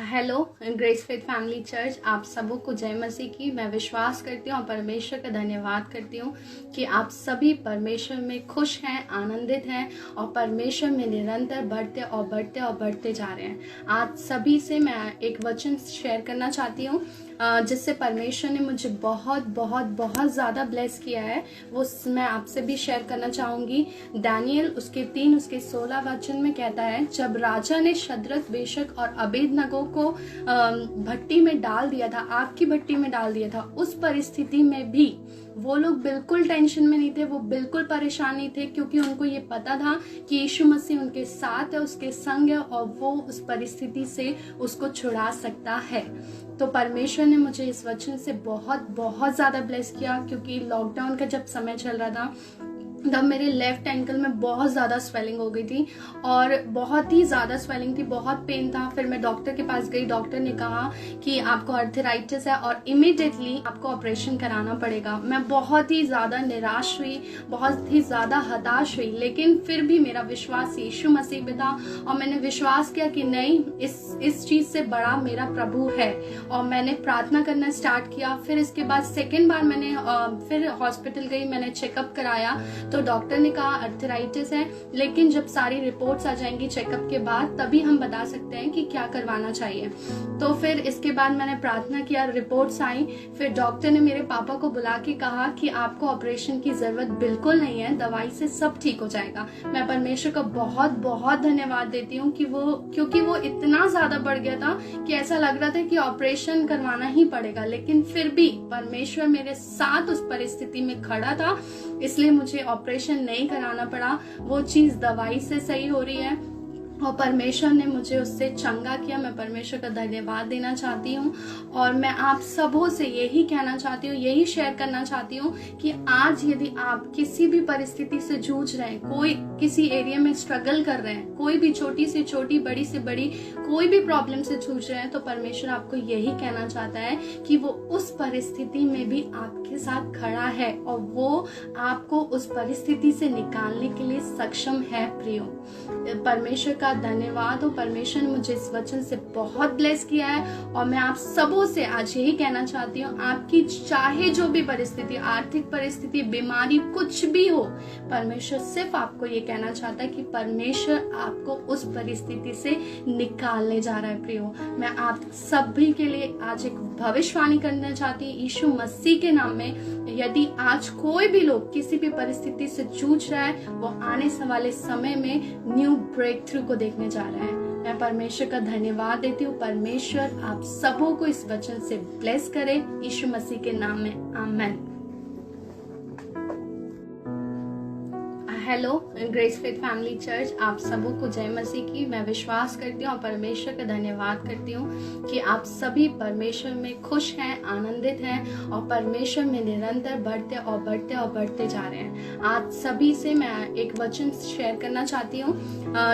Hello Grace Faith Family Church, आप सबों को जय मसीह की। मैं विश्वास करती हूँ और परमेश्वर का धन्यवाद करती हूँ कि आप सभी परमेश्वर में खुश हैं, आनंदित हैं और परमेश्वर में निरंतर बढ़ते और बढ़ते और बढ़ते जा रहे हैं। आज सभी से मैं एक वचन शेयर करना चाहती हूँ जिससे परमेश्वर ने मुझे बहुत बहुत बहुत ज़्यादा ब्लेस किया है, वो मैं आपसे भी शेयर करना चाहूँगी। दानियल उसके 3 उसके 16 वचन में कहता है, जब राजा ने शद्रक, मेशक और अबेदनगो को भट्टी में डाल दिया था, आग की भट्टी में डाल दिया था, उस परिस्थिति में भी वो लोग बिल्कुल टेंशन में नहीं थे, वो बिल्कुल परेशान नहीं थे, क्योंकि उनको ये पता था कि यीशु मसीह उनके साथ है, उसके संग है और वो उस परिस्थिति से उसको छुड़ा सकता है। तो परमेश्वर ने मुझे इस वचन से बहुत बहुत ज़्यादा ब्लेस किया, क्योंकि लॉकडाउन का जब समय चल रहा था तब मेरे लेफ्ट एंकल में बहुत ज़्यादा स्वेलिंग हो गई थी और बहुत ही ज़्यादा स्वेलिंग थी, बहुत पेन था। फिर मैं डॉक्टर के पास गई, डॉक्टर ने कहा कि आपको आर्थराइटिस है और इमीडिएटली आपको ऑपरेशन कराना पड़ेगा। मैं बहुत ही ज़्यादा निराश हुई, बहुत ही ज़्यादा हताश हुई, लेकिन फिर भी मेरा विश्वास यीशु मसीह पे था और मैंने विश्वास किया कि नहीं, इस चीज़ से बड़ा मेरा प्रभु है और मैंने प्रार्थना करना स्टार्ट किया। फिर इसके बाद सेकेंड बार मैंने फिर हॉस्पिटल गई, मैंने चेकअप कराया तो डॉक्टर ने कहा आर्थराइटिस है, लेकिन जब सारी रिपोर्ट्स आ जाएंगी चेकअप के बाद तभी हम बता सकते हैं कि क्या करवाना चाहिए। तो फिर इसके बाद मैंने प्रार्थना किया, रिपोर्ट्स आई, फिर डॉक्टर ने मेरे पापा को बुला के कहा कि आपको ऑपरेशन की जरूरत बिल्कुल नहीं है, दवाई से सब ठीक हो जाएगा। मैं परमेश्वर का बहुत बहुत धन्यवाद देती हूँ कि क्योंकि वो इतना ज्यादा बढ़ गया था कि ऐसा लग रहा था कि ऑपरेशन करवाना ही पड़ेगा, लेकिन फिर भी परमेश्वर मेरे साथ उस परिस्थिति में खड़ा था, इसलिए मुझे ऑपरेशन नहीं कराना पड़ा। वो चीज दवाई से सही हो रही है और परमेश्वर ने मुझे उससे चंगा किया। मैं परमेश्वर का धन्यवाद देना चाहती हूँ और मैं आप सबों से यही कहना चाहती हूँ, यही शेयर करना चाहती हूँ कि आज यदि आप किसी भी परिस्थिति से जूझ रहे हैं, कोई किसी एरिया में स्ट्रगल कर रहे हैं, कोई भी छोटी से छोटी, बड़ी से बड़ी कोई भी प्रॉब्लम से जूझ रहे हैं, तो परमेश्वर आपको यही कहना चाहता है कि वो उस परिस्थिति में भी आपके साथ खड़ा है और वो आपको उस परिस्थिति से निकालने के लिए सक्षम है। प्रियो, परमेश्वर का धन्यवाद हो, परमेश्वर ने मुझे इस वचन से बहुत ब्लेस किया है और मैं आप सबों से आज यही कहना चाहती हूँ, आपकी चाहे जो भी परिस्थिति, आर्थिक परिस्थिति, बीमारी, कुछ भी हो, परमेश्वर सिर्फ आपको ये कहना चाहता है कि परमेश्वर आपको उस परिस्थिति से निकालने जा रहा है। प्रियो, मैं आप सभी के लिए आज एक भविष्यवाणी करना चाहती हूँ यीशु मसीह के नाम में। यदि आज कोई भी लोग किसी भी परिस्थिति से जूझ रहा है, वो आने वाले समय में न्यू ब्रेक थ्रू को देखने जा रहे हैं। मैं परमेश्वर का धन्यवाद देती हूँ। परमेश्वर आप सबों को इस वचन से ब्लेस करे, यीशु मसीह के नाम में, आमेन। Hello Grace Faith Family Church, आप सबों को जय मसीह की। मैं विश्वास करती हूँ और परमेश्वर का धन्यवाद करती हूँ कि आप सभी परमेश्वर में खुश हैं, आनंदित हैं और परमेश्वर में निरंतर बढ़ते और बढ़ते और बढ़ते जा रहे हैं। आज सभी से मैं एक वचन शेयर करना चाहती हूँ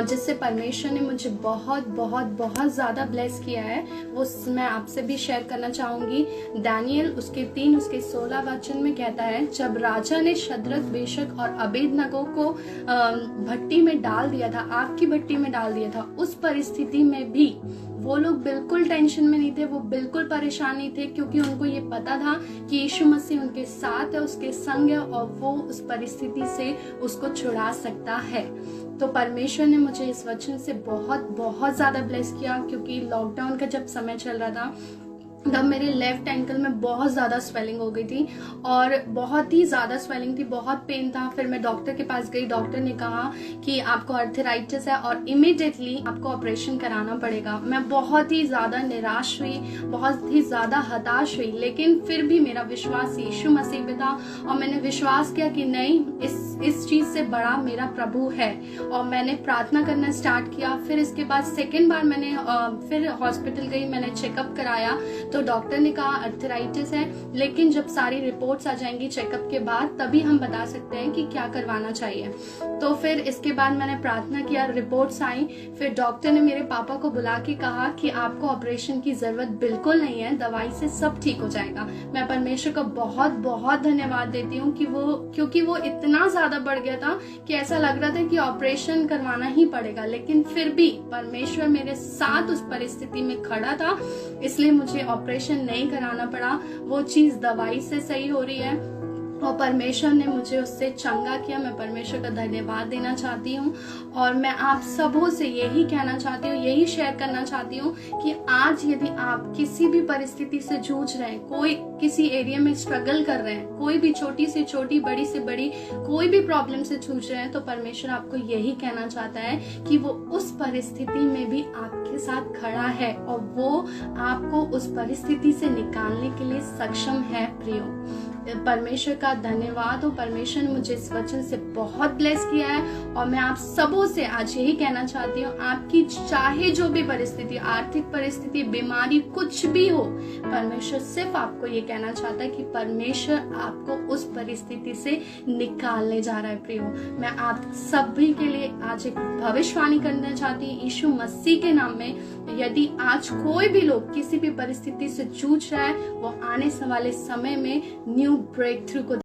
जिससे परमेश्वर ने मुझे बहुत बहुत बहुत ज़्यादा ब्लेस किया है, वो मैं आपसे भी शेयर करना चाहूँगी। दानियल उसके 3 उसके 16 वचन में कहता है, जब राजा ने शद्रक, मेशक और अबेदनगो को भट्टी में डाल दिया था, आग की भट्टी में डाल दिया था, उस परिस्थिति में भी वो लोग बिल्कुल टेंशन में नहीं थे, वो बिल्कुल परेशान नहीं थे, क्योंकि उनको ये पता था कि यीशु मसीह उनके साथ है, उसके संग है और वो उस परिस्थिति से उसको छुड़ा सकता है। तो परमेश्वर ने मुझे इस वचन से बहुत बहुत ज़्यादा ब्लेस किया, क्योंकि लॉकडाउन का जब समय चल रहा था तब मेरे लेफ्ट एंकल में बहुत ज़्यादा स्वेलिंग हो गई थी और बहुत ही ज़्यादा स्वेलिंग थी, बहुत पेन था। फिर मैं डॉक्टर के पास गई, डॉक्टर ने कहा कि आपको आर्थराइटिस है और इमीडिएटली आपको ऑपरेशन कराना पड़ेगा। मैं बहुत ही ज़्यादा निराश हुई, बहुत ही ज़्यादा हताश हुई, लेकिन फिर भी मेरा विश्वास यीशु मसीह पे था और मैंने विश्वास किया कि नहीं, इस चीज़ से बड़ा मेरा प्रभु है और मैंने प्रार्थना करना स्टार्ट किया। फिर इसके बाद सेकेंड बार मैंने फिर हॉस्पिटल गई, मैंने चेकअप कराया तो डॉक्टर ने कहा आर्थराइटिस है, लेकिन जब सारी रिपोर्ट्स आ जाएंगी चेकअप के बाद तभी हम बता सकते हैं कि क्या करवाना चाहिए। तो फिर इसके बाद मैंने प्रार्थना किया, रिपोर्ट्स आई, फिर डॉक्टर ने मेरे पापा को बुला के कहा कि आपको ऑपरेशन की जरूरत बिल्कुल नहीं है, दवाई से सब ठीक हो जाएगा। मैं परमेश्वर का बहुत बहुत धन्यवाद देती हूँ कि क्योंकि वो इतना ज्यादा बढ़ गया था कि ऐसा लग रहा था कि ऑपरेशन करवाना ही पड़ेगा, लेकिन फिर भी परमेश्वर मेरे साथ उस परिस्थिति में खड़ा था, इसलिए मुझे ऑपरेशन नहीं कराना पड़ा। वो चीज दवाई से सही हो रही है और परमेश्वर ने मुझे उससे चंगा किया। मैं परमेश्वर का धन्यवाद देना चाहती हूँ और मैं आप सबों से यही कहना चाहती हूँ, यही शेयर करना चाहती हूँ कि आज यदि आप किसी भी परिस्थिति से जूझ रहे हैं, कोई किसी एरिया में स्ट्रगल कर रहे हैं, कोई भी छोटी से छोटी, बड़ी से बड़ी कोई भी प्रॉब्लम से जूझ रहे हैं, तो परमेश्वर आपको यही कहना चाहता है कि वो उस परिस्थिति में भी आपके साथ खड़ा है और वो आपको उस परिस्थिति से निकालने के लिए सक्षम है। प्रियो, परमेश्वर का धन्यवाद हो। परमेश्वर ने मुझे इस वचन से बहुत ब्लेस किया है और मैं आप सबों से आज यही कहना चाहती हूँ, आपकी चाहे जो भी परिस्थिति, आर्थिक परिस्थिति, बीमारी, कुछ भी हो, परमेश्वर सिर्फ आपको ये कहना चाहता है कि परमेश्वर आपको उस परिस्थिति से निकालने जा रहा है। प्रियो, मैं आप सभी के लिए आज एक भविष्यवाणी करना चाहती हूँ यीशु मसीह के नाम में। यदि आज कोई भी लोग किसी भी परिस्थिति से जूझ रहा है, वो आने वाले समय में न्यू ब्रेक थ्रू को